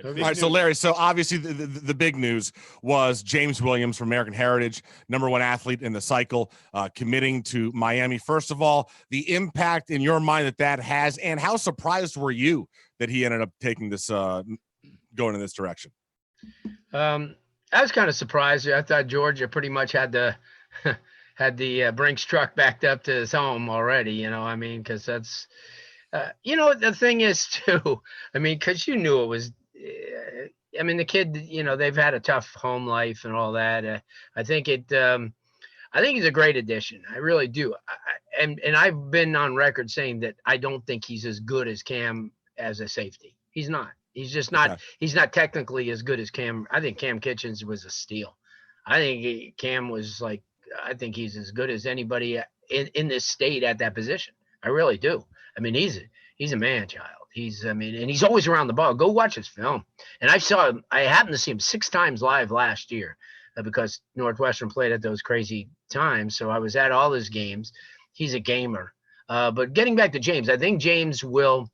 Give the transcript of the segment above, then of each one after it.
All right, so Larry, so obviously the big news was James Williams from American Heritage, #1 athlete in the cycle, committing to Miami. First of all, the impact in your mind that has, and how surprised were you that he ended up taking this, going in this direction? I was kind of surprised. I thought Georgia pretty much had the had the Brinks truck backed up to his home already. I mean, because that's the thing is too. I mean, because you knew it was. I mean, the kid. They've had a tough home life and all that. I think it. I think he's a great addition. I really do. And I've been on record saying that I don't think he's as good as Cam as a safety. He's not. He's just not. Okay. He's not technically as good as Cam. I think Cam Kitchens was a steal. I think Cam was like. I think he's as good as anybody in this state at that position. I really do. I mean, he's a man child. And he's always around the ball. Go watch his film. And I happened to see him 6 times live last year because Northwestern played at those crazy times. So I was at all his games. He's a gamer. But getting back to James, I think James will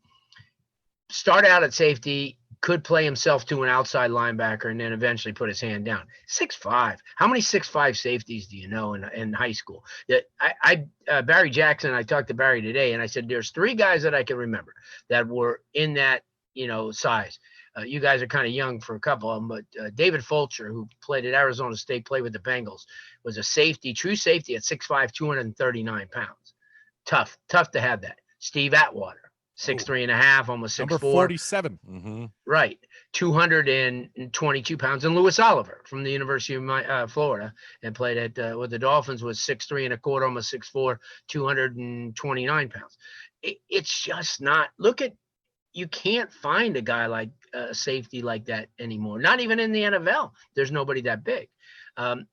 start out at safety, could play himself to an outside linebacker, and then eventually put his hand down. 6'5". How many 6'5" safeties do you know in high school? Barry Jackson, I talked to Barry today, and I said, there's 3 guys that I can remember that were in that, size. You guys are kind of young for a couple of them, but David Fulcher, who played at Arizona State, played with the Bengals, was a safety, true safety at 6'5", 239 pounds. Tough to have that. Steve Atwater. 6'3.5", almost 6'4". Number 47. Mm-hmm. Right. 222 pounds. And Louis Oliver from the University of Florida and played at with the Dolphins, was 6'3.25", almost 6'4", 229 pounds. It's just not. You can't find a guy like a safety like that anymore. Not even in the NFL. There's nobody that big. And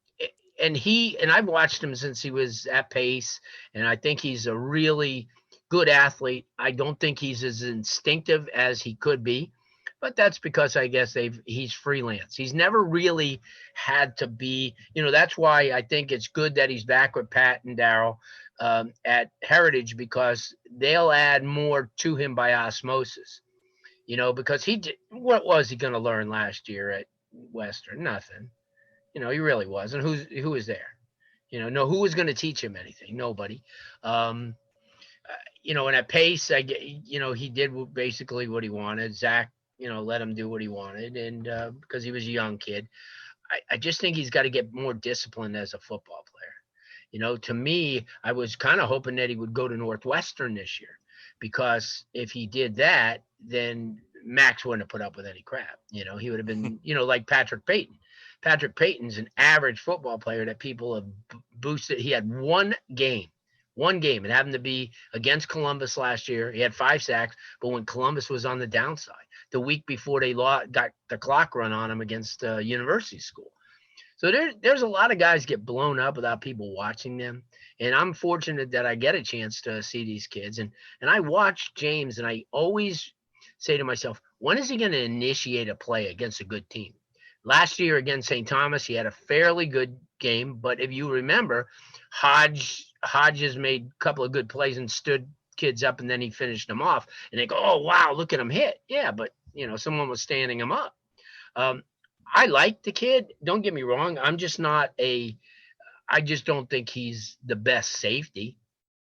I've watched him since he was at Pace, and I think he's a really good athlete. I don't think he's as instinctive as he could be, but that's because I guess he's freelance. He's never really had to be, that's why I think it's good that he's back with Pat and Darryl at Heritage, because they'll add more to him by osmosis, because what was he going to learn last year at Western? Nothing. He really wasn't. Who was there? Who was going to teach him anything? Nobody. And at Pace, he did basically what he wanted. Zach, let him do what he wanted. And because he was a young kid, I just think he's got to get more disciplined as a football player. To me, I was kind of hoping that he would go to Northwestern this year, because if he did that, then Max wouldn't have put up with any crap. He would have been, like Patrick Payton. Patrick Payton's an average football player that people have boosted. He had one game. It happened to be against Columbus last year. He had 5 sacks, but when Columbus was on the downside, the week before they got the clock run on him against University School. So there's a lot of guys get blown up without people watching them. And I'm fortunate that I get a chance to see these kids. And I watch James, and I always say to myself, when is he going to initiate a play against a good team? Last year against St. Thomas, he had a fairly good game. But if you remember, Hodges made a couple of good plays and stood kids up, and then he finished them off. And they go, oh, wow, look at him hit. Yeah, but, someone was standing him up. I like the kid. Don't get me wrong. I just don't think he's the best safety.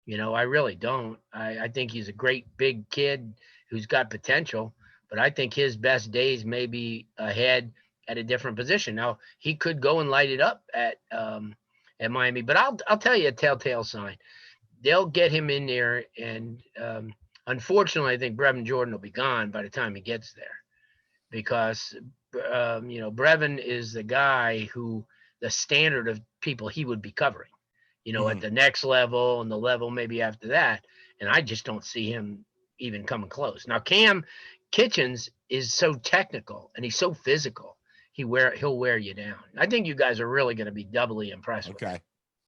I really don't. I think he's a great big kid who's got potential, but I think his best days may be ahead at a different position. Now, he could go and light it up at Miami, but I'll tell you a telltale sign. They'll get him in there, and unfortunately, I think Brevin Jordan will be gone by the time he gets there, because Brevin is the guy who the standard of people he would be covering, at the next level and the level maybe after that, and I just don't see him even coming close. Now, Cam Kitchens is so technical and he's so physical. He'll wear you down. I think you guys are really going to be doubly impressed with him.